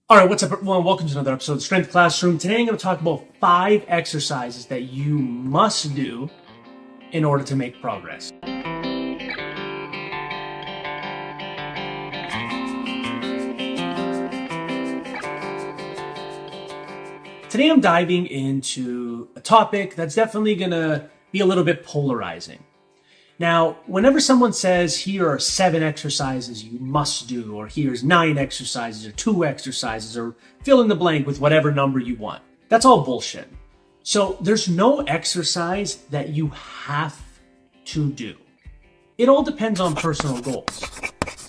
All right, what's up, everyone? Welcome to another episode of Strength Classroom. Today I'm going to talk about 5 exercises that you must do in order to make progress. Today I'm diving into a topic that's definitely going to be a little bit polarizing. Now, whenever someone says, here are 7 exercises you must do, or here's 9 exercises, or 2 exercises, or fill in the blank with whatever number you want, that's all bullshit. So there's no exercise that you have to do. It all depends on personal goals.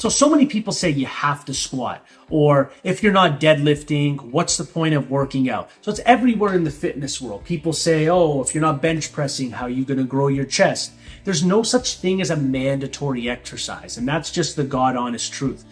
So many people say you have to squat, or if you're not deadlifting, what's the point of working out? So it's everywhere in the fitness world. People say, oh, if you're not bench pressing, how are you going to grow your chest? There's no such thing as a mandatory exercise, and that's just the God honest truth.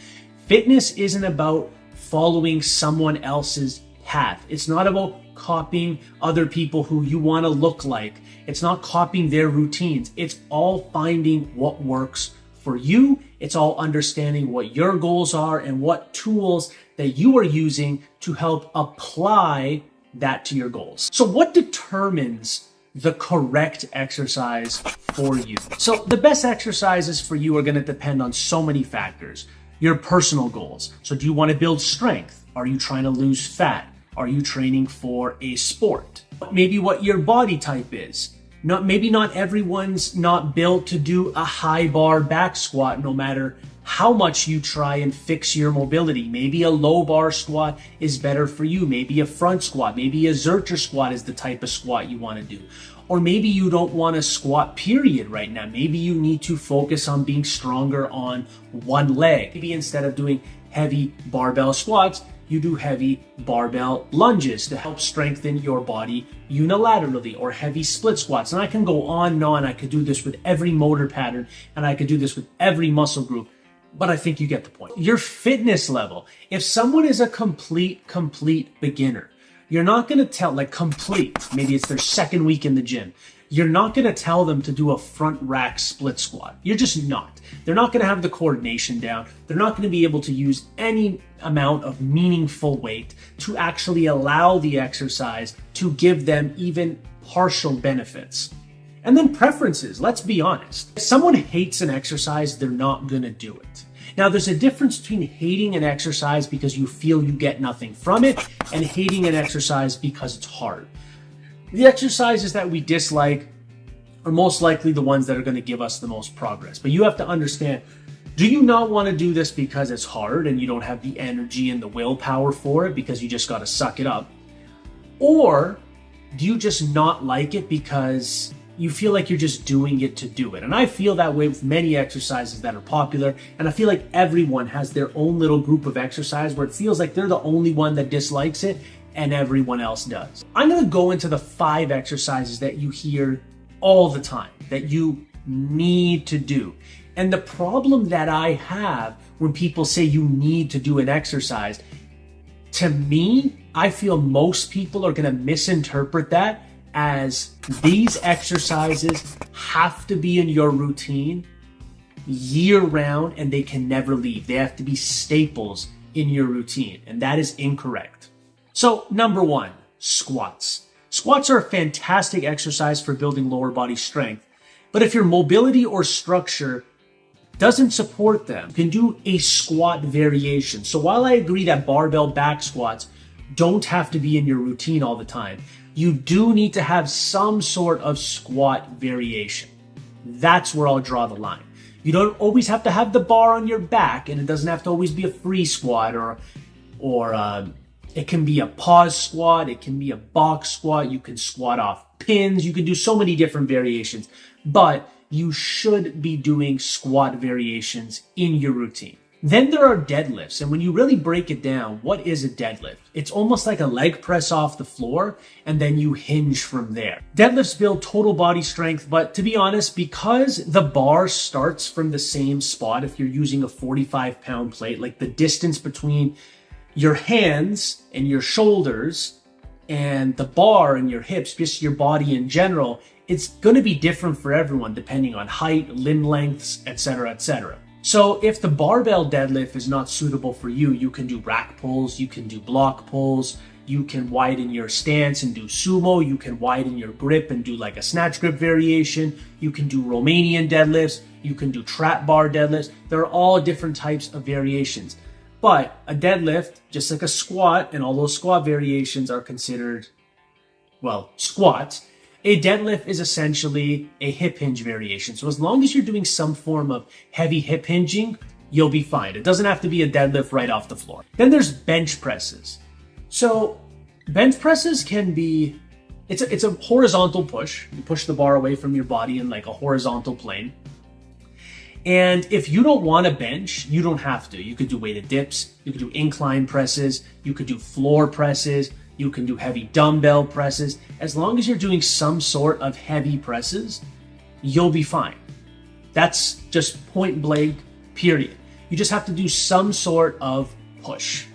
Fitness isn't about following someone else's path. It's not about copying other people who you want to look like. It's not copying their routines. It's all finding what works for you. It's all understanding what your goals are and what tools that you are using to help apply that to your goals. So what determines the correct exercise for you? So the best exercises for you are going to depend on so many factors. Your personal goals. So do you want to build strength? Are you trying to lose fat? Are you training for a sport? Maybe what your body type is. Maybe not everyone's not built to do a high bar back squat no matter how much you try and fix your mobility. Maybe a low bar squat is better for you. Maybe a front squat, maybe a Zercher squat is the type of squat you want to do. Or maybe you don't want to squat period right now. Maybe you need to focus on being stronger on one leg. Maybe instead of doing heavy barbell squats, you do heavy barbell lunges to help strengthen your body unilaterally, or heavy split squats. And I can go on and on. I could do this with every motor pattern, and I could do this with every muscle group, but I think you get the point. Your fitness level. If someone is a complete beginner, you're not going to tell, maybe it's their second week in the gym. You're not going to tell them to do a front rack split squat. You're just not. They're not going to have the coordination down. They're not going to be able to use any amount of meaningful weight to actually allow the exercise to give them even partial benefits. And then preferences. Let's be honest. If someone hates an exercise, they're not going to do it. Now, there's a difference between hating an exercise because you feel you get nothing from it and hating an exercise because it's hard. The exercises that we dislike are most likely the ones that are going to give us the most progress. But you have to understand, do you not want to do this because it's hard and you don't have the energy and the willpower for it because you just got to suck it up? Or do you just not like it because you feel like you're just doing it to do it? And I feel that way with many exercises that are popular. And I feel like everyone has their own little group of exercise where it feels like they're the only one that dislikes it and everyone else does. I'm going to go into the 5 exercises that you hear all the time that you need to do. And the problem that I have when people say you need to do an exercise, to me, I feel most people are going to misinterpret that as these exercises have to be in your routine year round and they can never leave. They have to be staples in your routine, and that is incorrect. So number 1, squats. Squats are a fantastic exercise for building lower body strength, but if your mobility or structure doesn't support them, you can do a squat variation. So while I agree that barbell back squats don't have to be in your routine all the time, you do need to have some sort of squat variation. That's where I'll draw the line. You don't always have to have the bar on your back, and it doesn't have to always be a free squat or it can be a pause squat. It can be a box squat. You can squat off pins. You can do so many different variations, but you should be doing squat variations in your routine. Then there are deadlifts. And when you really break it down, what is a deadlift? It's almost like a leg press off the floor, and then you hinge from there. Deadlifts build total body strength, but to be honest, because the bar starts from the same spot, if you're using a 45-pound plate, like the distance between your hands and your shoulders and the bar and your hips, just your body in general, it's going to be different for everyone depending on height, limb lengths, etc., etc. So if the barbell deadlift is not suitable for you, you can do rack pulls, you can do block pulls, you can widen your stance and do sumo, you can widen your grip and do like a snatch grip variation, you can do Romanian deadlifts, you can do trap bar deadlifts. There are all different types of variations. But a deadlift, just like a squat, and all those squat variations are considered, well, squats, a deadlift is essentially a hip hinge variation. So as long as you're doing some form of heavy hip hinging, you'll be fine. It doesn't have to be a deadlift right off the floor. Then there's bench presses. So bench presses can be, it's a horizontal push. You push the bar away from your body in like a horizontal plane. And if you don't want to bench, you don't have to. You could do weighted dips, you could do incline presses, you could do floor presses, you can do heavy dumbbell presses. As long as you're doing some sort of heavy presses, you'll be fine. That's just point blank, period. You just have to do some sort of push.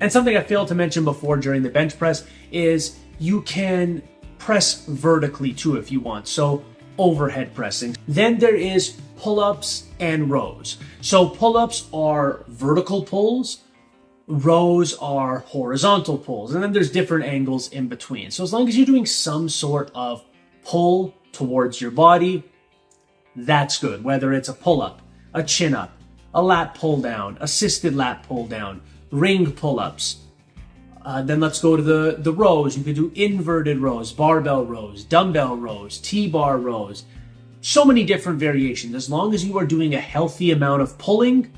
And something I failed to mention before during the bench press is you can press vertically too if you want. So overhead pressing. Then there is pull-ups and rows. So pull-ups are vertical pulls, rows are horizontal pulls, and then there's different angles in between. So as long as you're doing some sort of pull towards your body, that's good. Whether it's a pull-up, a chin-up, a lat pull-down, assisted lat pull-down, ring pull-ups. Then let's go to the rows. You can do inverted rows, barbell rows, dumbbell rows, T-bar rows. So many different variations. As long as you are doing a healthy amount of pulling,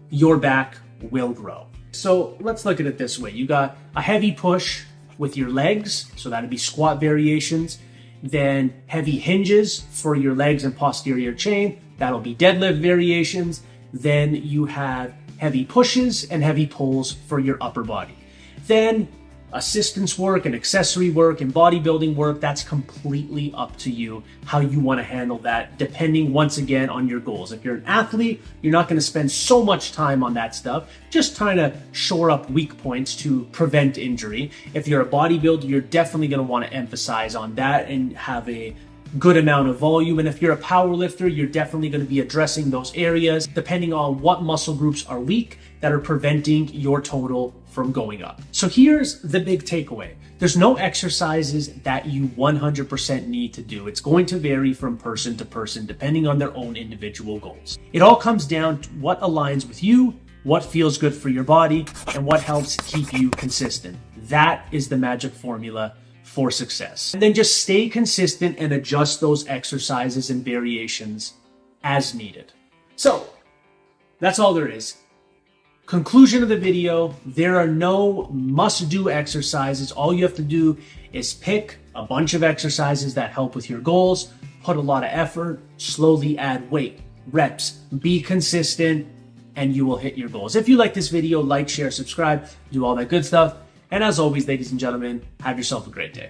your back will grow. So let's look at it this way. You got a heavy push with your legs, so that'd be squat variations. Then heavy hinges for your legs and posterior chain, that'll be deadlift variations. Then you have heavy pushes and heavy pulls for your upper body. Then assistance work and accessory work and bodybuilding work, that's completely up to you how you want to handle that, depending once again on your goals. If you're an athlete, you're not going to spend so much time on that stuff, just trying to shore up weak points to prevent injury. If you're a bodybuilder, you're definitely going to want to emphasize on that and have a good amount of volume. And if you're a power lifter, you're definitely going to be addressing those areas depending on what muscle groups are weak that are preventing your total from going up. So here's the big takeaway. There's no exercises that you 100% need to do. It's going to vary from person to person depending on their own individual goals. It all comes down to what aligns with you, what feels good for your body, and what helps keep you consistent. That is the magic formula for success. And then just stay consistent and adjust those exercises and variations as needed. So that's all there is. Conclusion of the video, there are no must-do exercises. All you have to do is pick a bunch of exercises that help with your goals, put a lot of effort, slowly add weight, reps, be consistent, and you will hit your goals. If you like this video, like, share, subscribe, do all that good stuff. And as always, ladies and gentlemen, have yourself a great day.